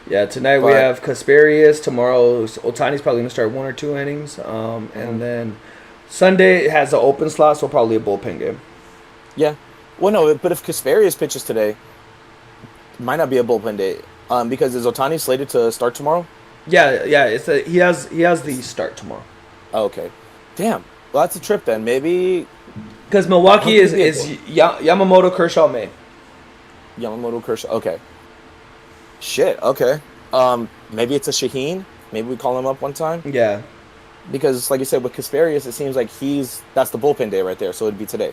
Yeah, tonight we have Kasperius. Tomorrow, Ohtani's probably going to start 1 or 2 innings. And then Sunday it has an open slot, so probably a bullpen game. Yeah. Well, no, but if Kasperius pitches today, it might not be a bullpen day. Because is Ohtani slated to start tomorrow? Yeah. He has the start tomorrow. Oh, okay. Damn. Well, that's a trip then. Maybe because Milwaukee is Yamamoto, Kershaw, May. Yamamoto, Kershaw. Okay. Shit. Okay. Maybe it's a Shaheen. Maybe we call him up one time. Yeah. Because, like you said, with Kasperius, it seems like that's the bullpen day right there. So it'd be today.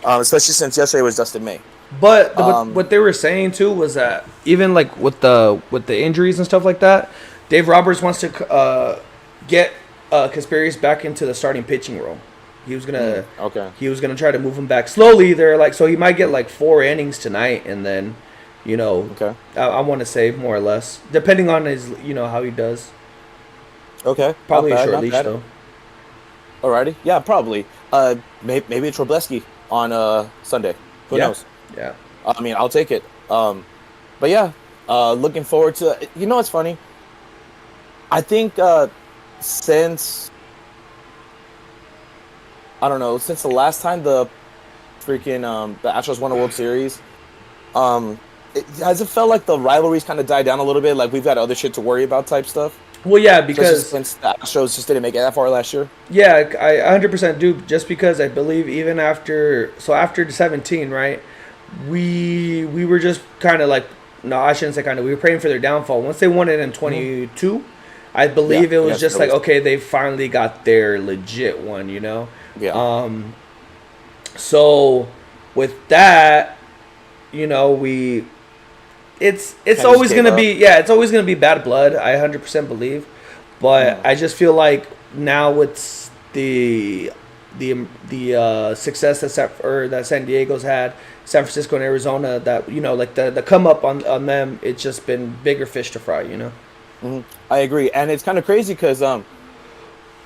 Especially since yesterday was Dustin May. But what they were saying too was that even like with the injuries and stuff like that, Dave Roberts wants to get Kasperius back into the starting pitching role. He was gonna try to move him back slowly. They're like, so he might get like 4 innings tonight, and then, okay. I want to say more or less, depending on his, how he does. Okay. Probably a short leash though. Alrighty. Yeah, probably. Maybe it's Robleski on Sunday. Who knows? Yeah. I mean, I'll take it. But yeah, looking forward to. What's funny? I think since the last time the freaking the Astros won a World Series, has it felt like the rivalries kind of died down a little bit? Like we've got other shit to worry about type stuff. Well, yeah, because since the Astros just didn't make it that far last year. Yeah, I 100% do. Just because I believe even after 17, right? We were just kind of like, no, I shouldn't say kind of. We were praying for their downfall. Once they won it in 22, I believe it was just like, okay, they finally got their legit one, Yeah. So with that, it's always gonna be it's always gonna be bad blood. I 100% believe, but I just feel like now with the success that San Diego's had, San Francisco and Arizona, that like the come up on them, it's just been bigger fish to fry. Mm-hmm. I agree, and it's kind of crazy because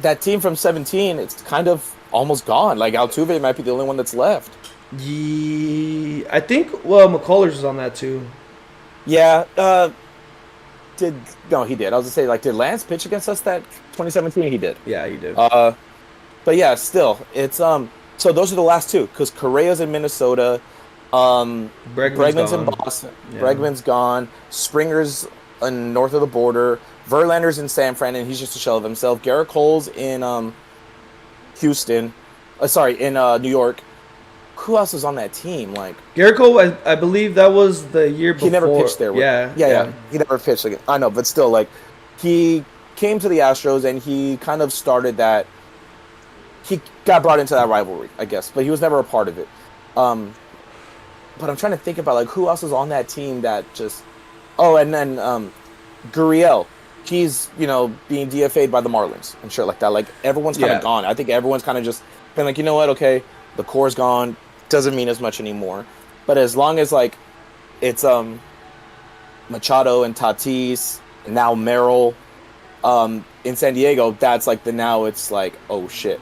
that team from 17, it's kind of almost gone. Like Altuve might be the only one that's left. Yeah, I think McCullers was on that too. Yeah, he did. I was gonna say, like, did Lance pitch against us that 2017? He did. Yeah, he did. But yeah, still, it's so those are the last 2 because Correa's in Minnesota, Bregman's in Boston, Bregman's gone, Springer's north of the border, Verlander's in San Fran, and he's just a shell of himself. Garrett Cole's in New York. Who else was on that team? Like Garrett Cole, I believe that was the year before. He never pitched there. Yeah. He never pitched again. I know, but still, like, he came to the Astros and he kind of started that. He got brought into that rivalry, I guess, but he was never a part of it. But I'm trying to think about like who else was on that team that just. Oh, and then Gurriel. He's being DFA'd by the Marlins and shit like that. Like everyone's kind of gone. I think everyone's kind of just been like, you know what? Okay, the core's gone. Doesn't mean as much anymore. But as long as like it's Machado and Tatis, and now Merrill. In San Diego, that's like now it's like, oh shit,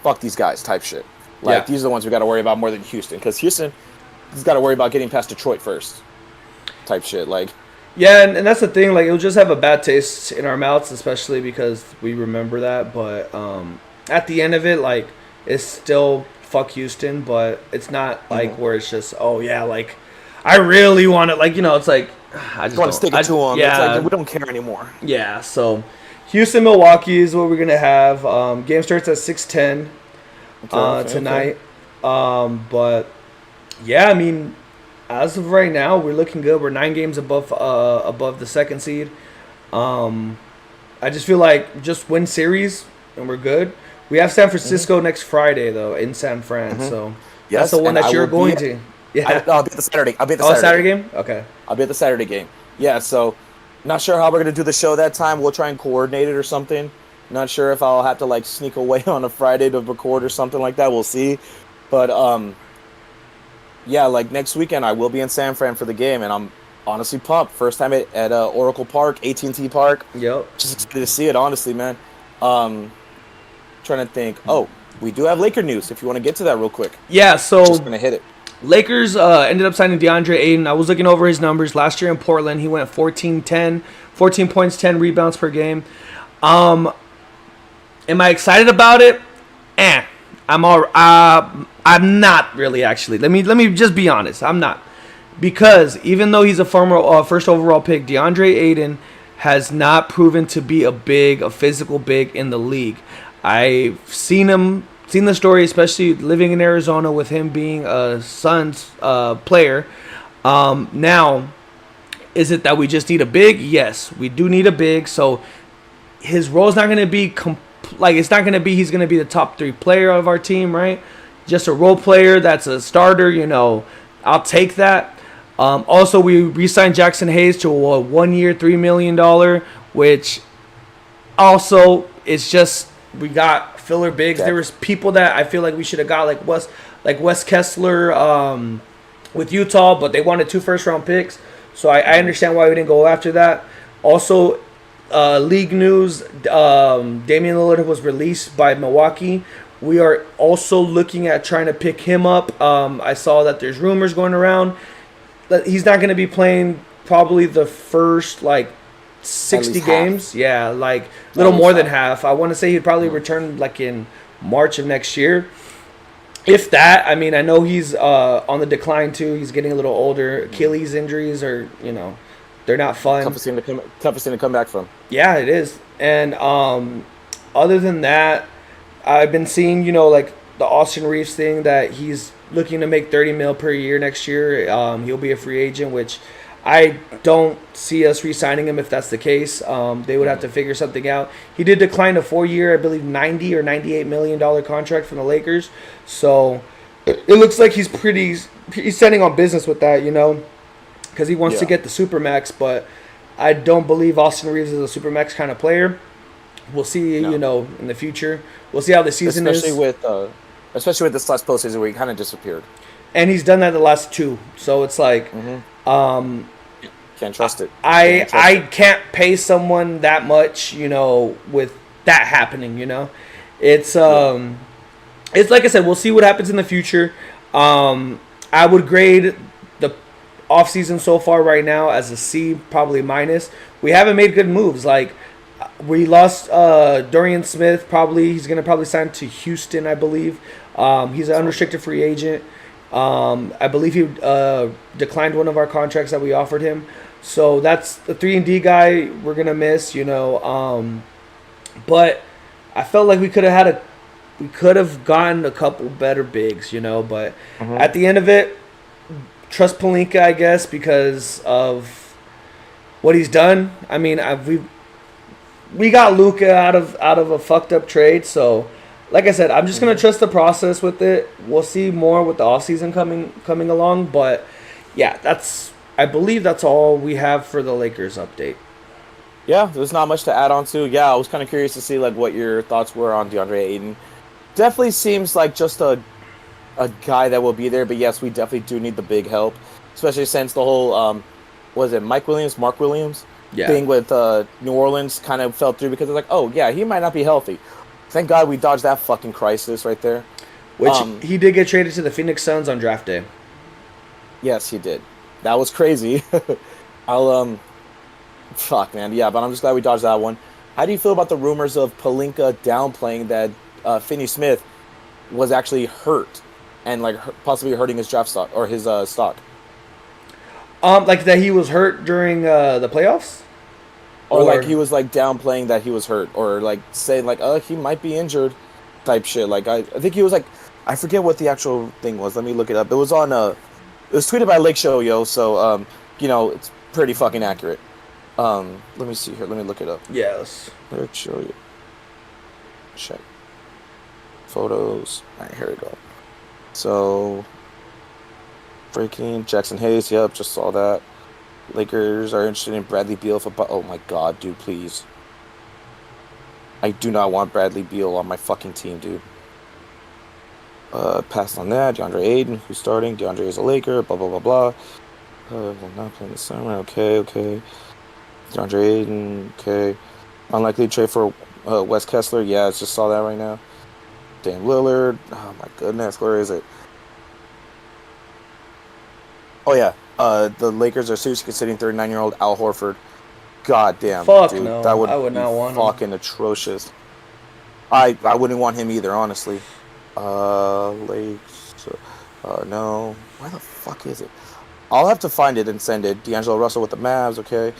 fuck these guys type shit. Like these are the ones we got to worry about more than Houston, because Houston has got to worry about getting past Detroit first type shit. Like, yeah, and that's the thing. Like, it'll just have a bad taste in our mouths, especially because we remember that. But at the end of it, like, it's still fuck Houston, but it's not like where it's just, oh yeah, like I really want it. Like, you know, it's like I just want to stick it to them. Yeah, it's like we don't care anymore. Yeah, so Houston, Milwaukee is what we're gonna have. Game starts at 6:10 tonight. Okay. But yeah, I mean, as of right now, we're looking good. We're 9 games above the second seed. I just feel like just win series and we're good. We have San Francisco next Friday though in San Fran, so that's the one that you're going to. Yeah, I'll be at the Saturday. I'll be at the Saturday game. Okay, I'll be at the Saturday game. Yeah, so not sure how we're gonna do the show that time. We'll try and coordinate it or something. Not sure if I'll have to like sneak away on a Friday to record or something like that. We'll see. But yeah, like next weekend I will be in San Fran for the game, and I'm honestly pumped. First time at Oracle Park, AT&T Park. Yep. Just excited to see it, honestly, man. Trying to think. Oh, we do have Laker news. If you want to get to that real quick. Yeah. So just gonna hit it. Lakers ended up signing DeAndre Ayton. I was looking over his numbers last year in Portland. He went 14 points, 10 rebounds per game. Am I excited about it? I'm not really, actually. Let me just be honest. I'm not, because even though he's a former first overall pick, DeAndre Ayton has not proven to be a physical big in the league. I've seen the story, especially living in Arizona with him being a Suns player. Now, is it that we just need a big? Yes, we do need a big. So his role is not going to be it's not going to be he's going to be the top 3 player of our team, right? Just a role player that's a starter. You know, I'll take that. Also, we re-signed Jackson Hayes to a 1-year, $3 million, which also it's just we got filler bigs. There was people that I feel like we should have got like Wes Kessler with Utah, but they wanted 2 first-round picks, so I understand why we didn't go after that. Also, league news: Damian Lillard was released by Milwaukee. We are also looking at trying to pick him up. I saw that there's rumors going around that he's not going to be playing probably the first 60 games. Yeah, like a little more than half. I want to say he'd probably return like in March of next year. If that, I mean, I know he's on the decline too. He's getting a little older. Achilles injuries are, they're not fun. Toughest thing to come back from. Yeah, it is. And other than that, I've been seeing, like the Austin Reeves thing, that he's looking to make $30 million per year next year. He'll be a free agent, which I don't see us re-signing him if that's the case. They would have to figure something out. He did decline a 4-year, I believe, $90 or $98 million contract from the Lakers. So it looks like he's standing on business with that, because he wants to get the Supermax. But I don't believe Austin Reeves is a Supermax kind of player. We'll see, in the future. We'll see how the season especially with this last postseason where he kind of disappeared. And he's done that the last 2. So it's like, can't trust it. I can't pay someone that much, with that happening. It's it's like I said, we'll see what happens in the future. I would grade the offseason so far right now as a C, probably minus. We haven't made good moves. Like, we lost Dorian Smith. He's gonna probably sign to Houston, I believe. He's an unrestricted free agent. I believe he declined one of our contracts that we offered him. So that's the 3-and-D guy we're gonna miss, But I felt like we could have gotten a couple better bigs, But at the end of it, trust Pelinka, I guess, because of what he's done. I mean, we got Luka out of a fucked up trade, so. Like I said, I'm just going to trust the process with it. We'll see more with the offseason coming along. But, yeah, I believe that's all we have for the Lakers update. Yeah, there's not much to add on to. Yeah, I was kind of curious to see what your thoughts were on DeAndre Ayton. Definitely seems like just a a guy that will be there. But yes, we definitely do need the big help, especially since the whole was it Mark Williams thing with New Orleans kind of fell through because they're like, oh yeah, he might not be healthy. Thank God we dodged that fucking crisis right there. Which he did get traded to the Phoenix Suns on draft day. Yes, he did. That was crazy. Fuck, man. Yeah, but I'm just glad we dodged that one. How do you feel about the rumors of Pelinka downplaying that Finney Smith was actually hurt and like possibly hurting his draft stock or his stock? Like that he was hurt during the playoffs, or like he was like downplaying that he was hurt, or like saying like, he might be injured, type shit. Like I think he was like, I forget what the actual thing was. Let me look it up. It was on it was tweeted by Lake Show Yo, so it's pretty fucking accurate. Let me see here. Let me look it up. Yes. Lake Show Yo. Check. Photos. Alright, here we go. So breaking Jackson Hayes. Yep, just saw that. Lakers are interested in Bradley Beal for. Oh my god, dude, please. I do not want Bradley Beal on my fucking team, dude. Passed on that. DeAndre Ayton, who's starting. DeAndre is a Laker. Blah blah blah blah. Will not play in the summer. Okay. DeAndre Ayton. Okay. Unlikely trade for Wes Kessler. Yeah, I just saw that right now. Dan Lillard. Oh my goodness, where is it? Oh yeah. The Lakers are seriously considering 39-year-old Al Horford. God damn, fuck dude, no. That would I would not want fucking him. Atrocious. I wouldn't want him either, honestly. Lakes. No. Where the fuck is it? I'll have to find it and send it. D'Angelo Russell with the Mavs, okay.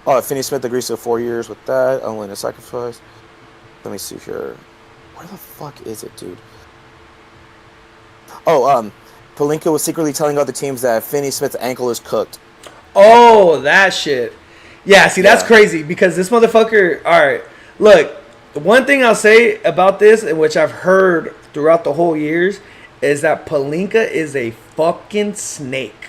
Oh, Finney Smith agrees to 4 years with that. Only a sacrifice. Let me see here. Where the fuck is it, dude? Oh, Pelinka was secretly telling other teams that Finney Smith's ankle is cooked. Oh, that shit. Yeah, see, that's crazy because this motherfucker. All right, look. The one thing I'll say about this, and which I've heard throughout the whole years, is that Pelinka is a fucking snake.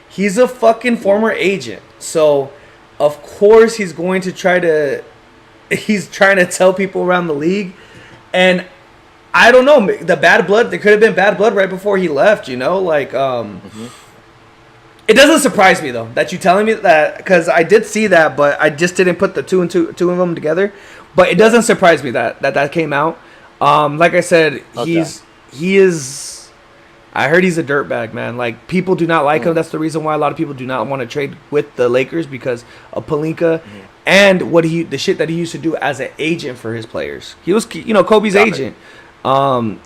He's a fucking former agent, so of course he's going to try to. He's trying to tell people around the league, and I don't know, the bad blood. There could have been bad blood right before he left. You know, like It doesn't surprise me though that you telling me that, because I did see that, but I just didn't put the two of them together. But it doesn't surprise me that came out. Like I said, he is. I heard he's a dirtbag, man. Like, people do not like him. That's the reason why a lot of people do not want to trade with the Lakers, because of Pelinka and the shit that he used to do as an agent for his players. He was, Kobe's agent.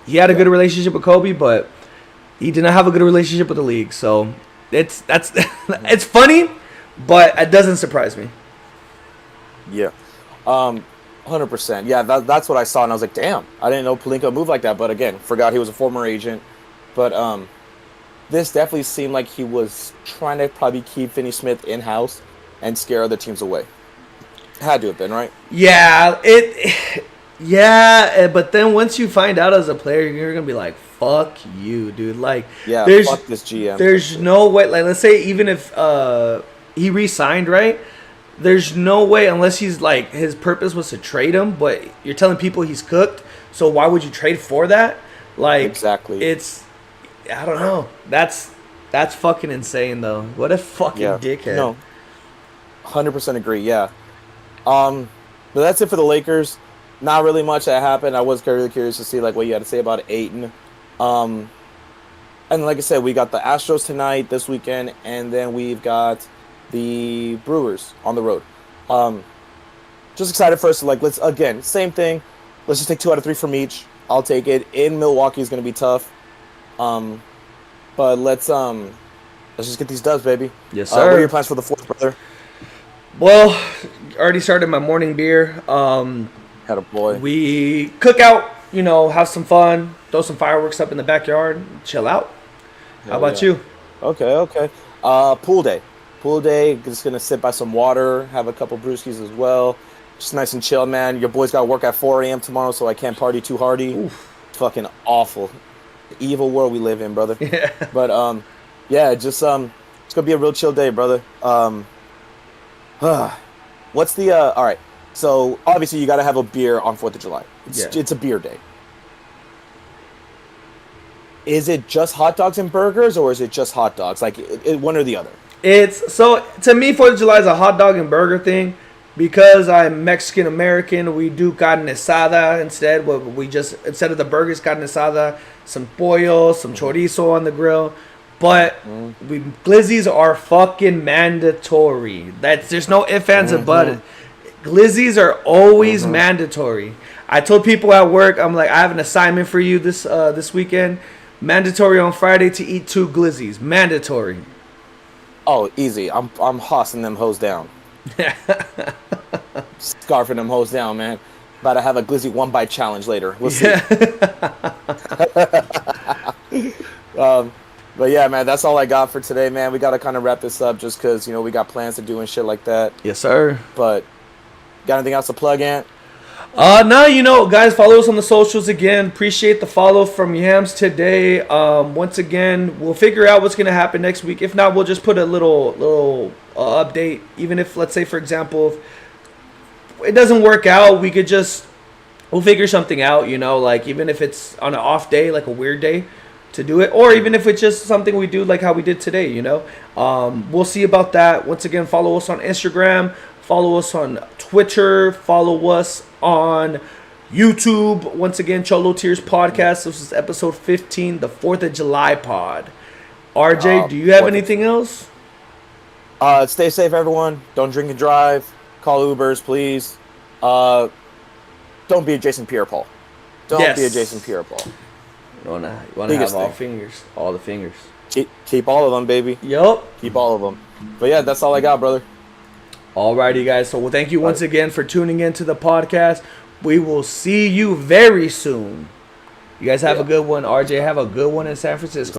He had a good relationship with Kobe, but he did not have a good relationship with the league. So it's funny, but it doesn't surprise me. Yeah. 100%. Yeah, that's what I saw, and I was like, damn, I didn't know Pelinka moved like that. But again, forgot he was a former agent. But this definitely seemed like he was trying to probably keep Finney Smith in-house and scare other teams away. Had to have been, right? Yeah, but then once you find out as a player, you're going to be like, fuck you, dude. Like, fuck this GM. There's no way. Like, let's say even if he re-signed, right? There's no way, unless he's like, his purpose was to trade him, but you're telling people he's cooked, so why would you trade for that? Like, exactly. I don't know. That's fucking insane, though. What a fucking dickhead. No, 100% agree. Yeah. But that's it for the Lakers. Not really much that happened. I was really curious to see like what you had to say about Ayton. And like I said, we got the Astros tonight, this weekend, and then we've got the Brewers on the road. Just excited for us to let's again, same thing. Let's just take 2 out of 3 from each. I'll take it. In Milwaukee is going to be tough. But let's just get these dubs, baby. Yes, sir. What are your plans for the 4th, brother? Well, already started my morning beer. Had a boy. We cook out, have some fun, throw some fireworks up in the backyard, chill out. How about you? Okay. Pool day. Just gonna sit by some water, have a couple brewskis as well. Just nice and chill, man. Your boy's got to work at 4 a.m. tomorrow, so I can't party too hardy. Oof. It's fucking awful. The evil world we live in, brother. Yeah. But it's gonna be a real chill day, brother. What's the all right? So obviously you got to have a beer on 4th of July. It's a beer day. Is it just hot dogs and burgers, or is it just hot dogs? Like one or the other? It's so to me, 4th of July is a hot dog and burger thing. Because I'm Mexican American, we do carne asada instead. We just instead of the burgers, carne asada, some pollo, some chorizo on the grill. But glizzies are fucking mandatory. There's no ifs, ands, or buts. Glizzies are always mandatory. I told people at work, I'm like, I have an assignment for you this weekend. Mandatory on Friday to eat 2 glizzies. Mandatory. Oh, easy. I'm hossing them hoes down. Scarfing them hoes down, man. About to have a glizzy 1-bite challenge later. We'll see. But yeah, man, that's all I got for today, man. We got to kind of wrap this up just because, we got plans to do and shit like that. Yes, sir. But got anything else to plug, Ant? No, guys, follow us on the socials again. Appreciate the follow from Yams today. Once again, we'll figure out what's gonna happen next week. If not, we'll just put a little update. Even if, let's say, for example, if it doesn't work out, we'll figure something out. Like even if it's on an off day, like a weird day to do it, or even if it's just something we do like how we did today. We'll see about that. Once again, follow us on Instagram. Follow us on Twitter. Follow us on YouTube. Once again, Cholo Tears Podcast. This is episode 15, the 4th of July pod. RJ, do you have anything else? Stay safe, everyone. Don't drink and drive. Call Ubers, please. Don't be a Jason Pierre-Paul. Don't be a Jason Pierre-Paul. You wanna have all the fingers. Keep all of them, baby. Yup. Keep all of them. But yeah, that's all I got, brother. Alrighty, guys. So, thank you once again for tuning in to the podcast. We will see you very soon. You guys have a good one. RJ, have a good one in San Francisco.